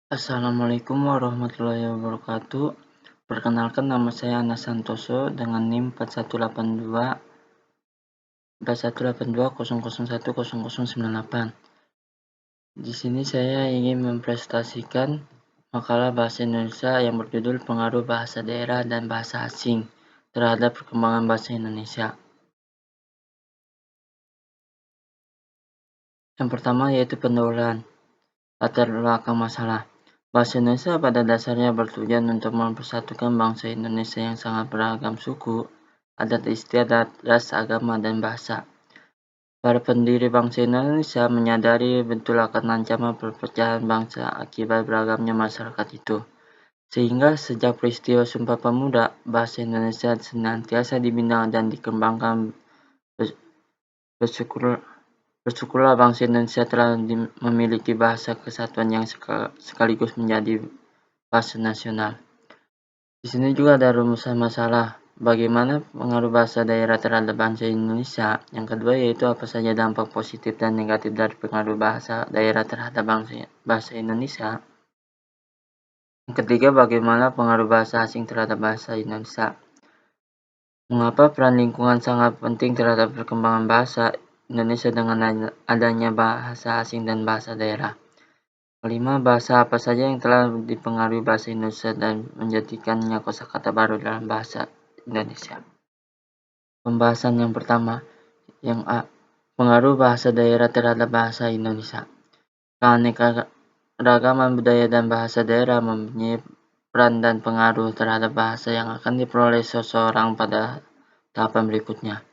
Assalamualaikum warahmatullahi wabarakatuh. Perkenalkan, nama saya Anas Santoso dengan NIM 4182 Di sini saya ingin mempresentasikan makalah bahasa Indonesia yang berjudul Pengaruh Bahasa Daerah dan Bahasa Asing terhadap Perkembangan Bahasa Indonesia. Yang pertama yaitu pendahuluan. Latar belakang masalah. Bahasa Indonesia pada dasarnya bertujuan untuk mempersatukan bangsa Indonesia yang sangat beragam suku, adat istiadat, ras, agama, dan bahasa. Para pendiri bangsa Indonesia menyadari betul akan ancaman perpecahan bangsa akibat beragamnya masyarakat itu. Sehingga sejak peristiwa Sumpah Pemuda, bahasa Indonesia senantiasa dibina dan dikembangkan. Bersyukurlah bangsa Indonesia telah memiliki bahasa kesatuan yang sekaligus menjadi bahasa nasional. Di sini juga ada rumusan masalah. Bagaimana pengaruh bahasa daerah terhadap bangsa Indonesia? Yang kedua yaitu apa saja dampak positif dan negatif dari pengaruh bahasa daerah terhadap bahasa Indonesia? Yang ketiga, bagaimana pengaruh bahasa asing terhadap bahasa Indonesia? Mengapa peran lingkungan sangat penting terhadap perkembangan bahasa Indonesia dengan adanya bahasa asing dan bahasa daerah? Kelima, bahasa apa saja yang telah dipengaruhi bahasa Indonesia dan menjadikannya kosakata baru dalam bahasa Indonesia? Pembahasan yang pertama, yang A. Pengaruh bahasa daerah terhadap bahasa Indonesia. Keanekaragaman budaya dan bahasa daerah mempunyai peran dan pengaruh terhadap bahasa yang akan diperoleh seseorang pada tahapan berikutnya.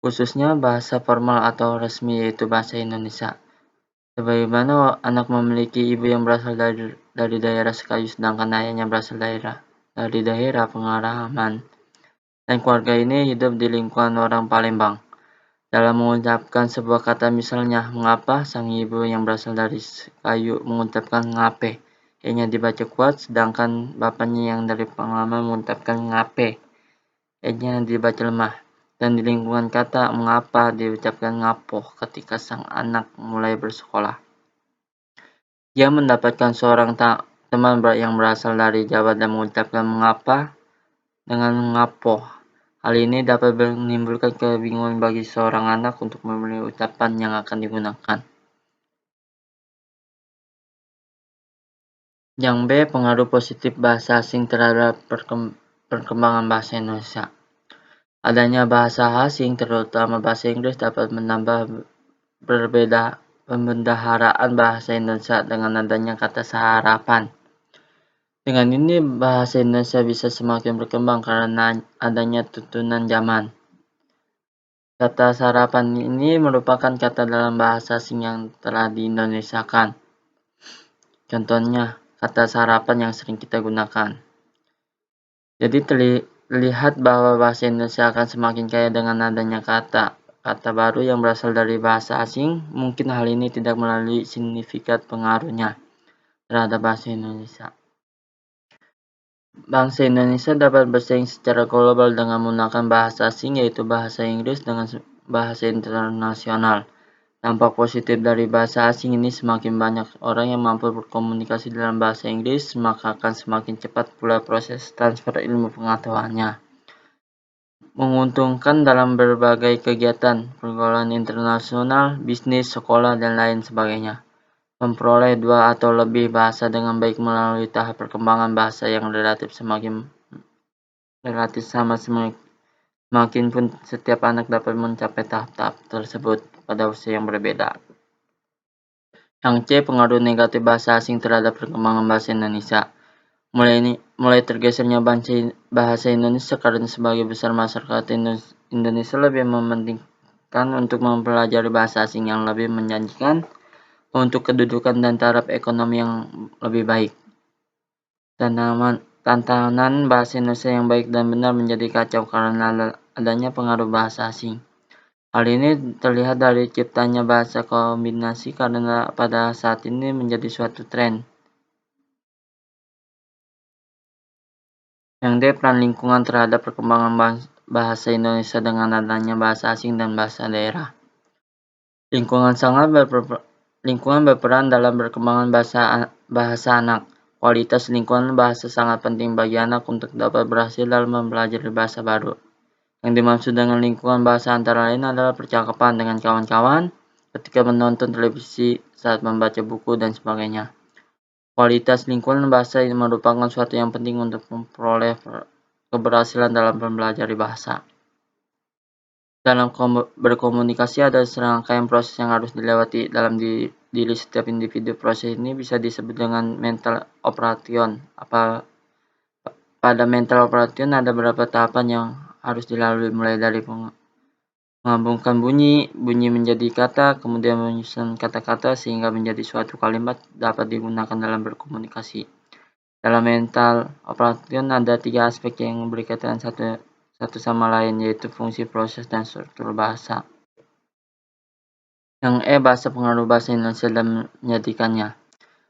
Khususnya bahasa formal atau resmi yaitu bahasa Indonesia. Sebagaimana anak memiliki ibu yang berasal dari daerah sekaligus sedangkan ayahnya berasal dari daerah Pengaraman, dan keluarga ini hidup di lingkungan orang Palembang. Dalam mengucapkan sebuah kata misalnya, mengapa sang ibu yang berasal dari Kayu mengucapkan ngape, e-nya dibaca kuat, sedangkan bapaknya yang dari Pengalaman mengucapkan ngape, e-nya dibaca lemah. Dan di lingkungan kata mengapa diucapkan ngapoh ketika sang anak mulai bersekolah. Dia mendapatkan seorang teman yang berasal dari Jawa dan mengucapkan mengapa dengan ngapoh. Hal ini dapat menimbulkan kebingungan bagi seorang anak untuk memilih ucapan yang akan digunakan. Yang B. Pengaruh positif bahasa asing terhadap perkembangan bahasa Indonesia. Adanya bahasa asing, terutama bahasa Inggris, dapat menambah pembendaharaan bahasa Indonesia dengan adanya kata sarapan. Dengan ini bahasa Indonesia bisa semakin berkembang karena adanya tuntunan zaman. Kata sarapan ini merupakan kata dalam bahasa asing yang telah diindonesiakan. Contohnya, kata sarapan yang sering kita gunakan. Jadi terlihat bahwa bahasa Indonesia akan semakin kaya dengan adanya kata baru yang berasal dari bahasa asing. Mungkin hal ini tidak melalui signifikat pengaruhnya terhadap bahasa Indonesia. Bangsa Indonesia dapat bersaing secara global dengan menggunakan bahasa asing yaitu bahasa Inggris dengan bahasa internasional. Dampak positif dari bahasa asing ini semakin banyak orang yang mampu berkomunikasi dalam bahasa Inggris, maka akan semakin cepat pula proses transfer ilmu pengetahuannya. Menguntungkan dalam berbagai kegiatan, pergaulan internasional, bisnis, sekolah, dan lain sebagainya. Memperoleh 2 atau lebih bahasa dengan baik melalui tahap perkembangan bahasa yang relatif sama semakin pun setiap anak dapat mencapai tahap-tahap tersebut pada usia yang berbeda. Yang C. Pengaruh negatif bahasa asing terhadap perkembangan bahasa Indonesia. Mulai tergesernya bahasa Indonesia karena sebagian besar masyarakat Indonesia lebih mementingkan untuk mempelajari bahasa asing yang lebih menjanjikan untuk kedudukan dan taraf ekonomi yang lebih baik. Tantangan bahasa Indonesia yang baik dan benar menjadi kacau karena adanya pengaruh bahasa asing. Hal ini terlihat dari ciptanya bahasa kombinasi karena pada saat ini menjadi suatu tren. Yang D. Peran lingkungan terhadap perkembangan bahasa Indonesia dengan adanya bahasa asing dan bahasa daerah. Lingkungan berperan dalam perkembangan Bahasa anak. Kualitas lingkungan bahasa sangat penting bagi anak untuk dapat berhasil dalam mempelajari bahasa baru. Yang dimaksud dengan lingkungan bahasa antara lain adalah percakapan dengan kawan-kawan, ketika menonton televisi, saat membaca buku, dan sebagainya. Kualitas lingkungan bahasa ini merupakan suatu yang penting untuk memperoleh keberhasilan dalam mempelajari bahasa. Dalam berkomunikasi ada serangkaian proses yang harus dilewati dalam diri setiap individu. Proses ini bisa disebut dengan mental operation. Pada mental operation ada beberapa tahapan yang harus dilalui, mulai dari menggabungkan bunyi menjadi kata, kemudian menyusun kata-kata sehingga menjadi suatu kalimat dapat digunakan dalam berkomunikasi. Dalam mental operation ada 3 aspek yang berkaitan satu sama lain, yaitu fungsi, proses, dan struktur bahasa. Yang bahasa pengaruh bahasa Indonesia dan menjadikannya.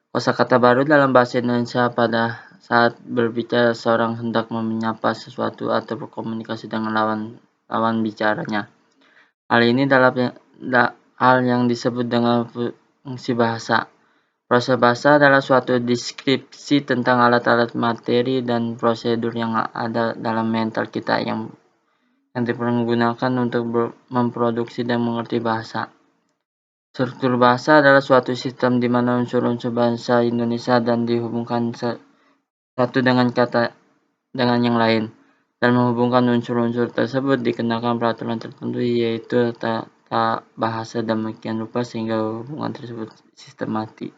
Kosakata baru dalam bahasa Indonesia pada saat berbicara seorang hendak menyapa sesuatu atau berkomunikasi dengan lawan bicaranya. Hal ini dalam hal yang disebut dengan fungsi bahasa. Proses bahasa adalah suatu deskripsi tentang alat-alat, materi, dan prosedur yang ada dalam mental kita yang dipergunakan untuk memproduksi dan mengerti bahasa. Struktur bahasa adalah suatu sistem di mana unsur-unsur bahasa Indonesia dan dihubungkan satu dengan yang lain, dan menghubungkan unsur-unsur tersebut dikenakan peraturan tertentu, yaitu tata bahasa demikian rupa sehingga hubungan tersebut sistematik.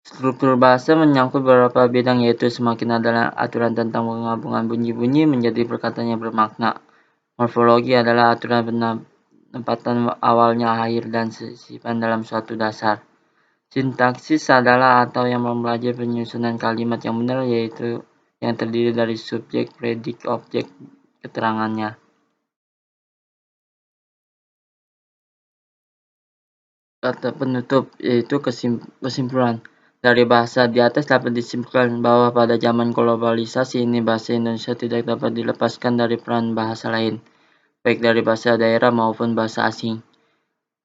Struktur bahasa menyangkut beberapa bidang, yaitu semakin adalah aturan tentang penggabungan bunyi-bunyi menjadi perkataan yang bermakna. Morfologi adalah aturan penempatan awalnya, akhir, dan sisipan dalam suatu dasar. Sintaksis adalah atau yang mempelajari penyusunan kalimat yang benar, yaitu yang terdiri dari subjek, predik, objek, keterangannya. Kata penutup, yaitu kesimpulan. Dari bahasa di atas dapat disimpulkan bahwa pada zaman globalisasi ini bahasa Indonesia tidak dapat dilepaskan dari peran bahasa lain, baik dari bahasa daerah maupun bahasa asing.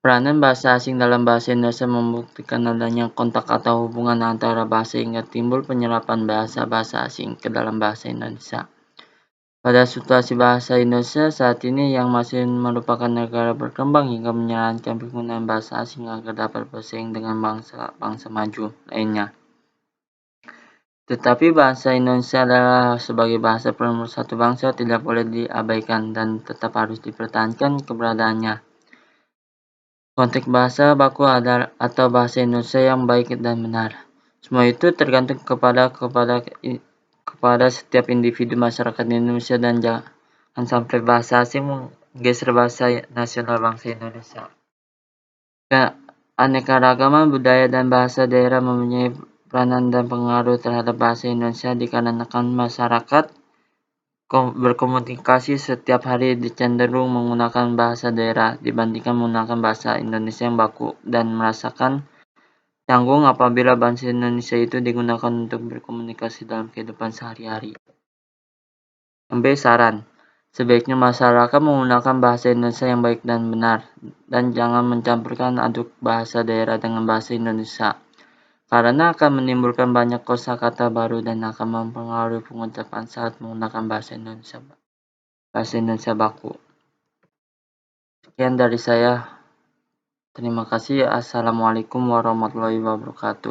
Peranan bahasa asing dalam bahasa Indonesia membuktikan adanya kontak atau hubungan antara bahasa hingga timbul penyerapan bahasa-bahasa asing ke dalam bahasa Indonesia. Pada situasi bahasa Indonesia saat ini yang masih merupakan negara berkembang hingga menyarankan penggunaan bahasa asing agar dapat bersaing dengan bangsa maju lainnya. Tetapi bahasa Indonesia adalah sebagai bahasa pemersatu bangsa, tidak boleh diabaikan dan tetap harus dipertahankan keberadaannya. Konteks bahasa baku atau bahasa Indonesia yang baik dan benar. Semua itu tergantung kepada setiap individu masyarakat Indonesia, dan jangan sampai bahasa asing menggeser bahasa nasional bangsa Indonesia. Keanekaragaman budaya dan bahasa daerah mempunyai peranan dan pengaruh terhadap bahasa Indonesia dikarenakan masyarakat berkomunikasi setiap hari cenderung menggunakan bahasa daerah dibandingkan menggunakan bahasa Indonesia yang baku, dan merasakan canggung apabila bahasa Indonesia itu digunakan untuk berkomunikasi dalam kehidupan sehari-hari. Saran. Sebaiknya masyarakat menggunakan bahasa Indonesia yang baik dan benar, dan jangan mencampurkan aduk bahasa daerah dengan bahasa Indonesia, karena akan menimbulkan banyak kosakata baru dan akan mempengaruhi pengucapan saat menggunakan bahasa Indonesia baku. Sekian dari saya. Terima kasih. Assalamualaikum warahmatullahi wabarakatuh.